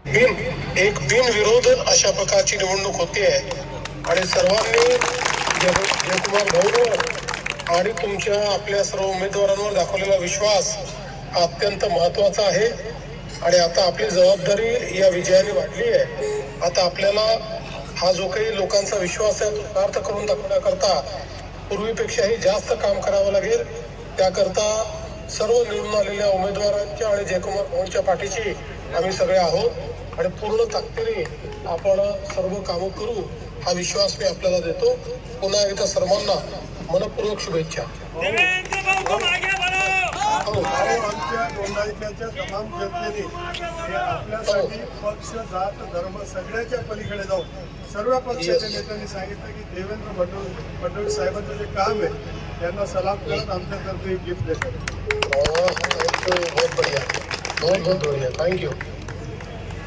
एक बिनविरोध अशा प्रकारची निवडणूक होती आहे आणि सर्वांनी जयकुमार भाऊंवर आणि तुमच्या आपल्या सर्व उमेदवारांवर दाखवलेला विश्वास हा अत्यंत महत्वाचा आहे आणि आता आपली जबाबदारी या विजयाने वाढली आहे। आता आपल्याला हा जो काही लोकांचा विश्वास आहे तो सार्थ करून दाखवण्याकरता पूर्वीपेक्षाही जास्त काम करावं लागेल। त्याकरता सर्व निवडून आलेल्या उमेदवारांच्या आणि जयकुमार भाऊंच्या पाठीशी आम्ही सगळे आहोत आणि पूर्ण ताकदीने आपण सर्व कामं करू हा विश्वास मी आपल्याला देतो। पुन्हा एकदा सर्वांना मनपूर्वक शुभेच्छा। आमच्या गोंडाळ्याच्या तमाम जनतेने आपल्यासाठी पक्ष जात धर्म सगळ्याच्या पलीकडे जाऊन सर्व पक्षाच्या नेत्यांनी सांगितलं की देवेंद्र फडणवीस साहेबांचं जे काम आहे त्यांना सलाम करत आमच्यातर्फे गिफ्ट देतात। बहुत बढ़िया, बहुत बढ़िया, थैंक यू।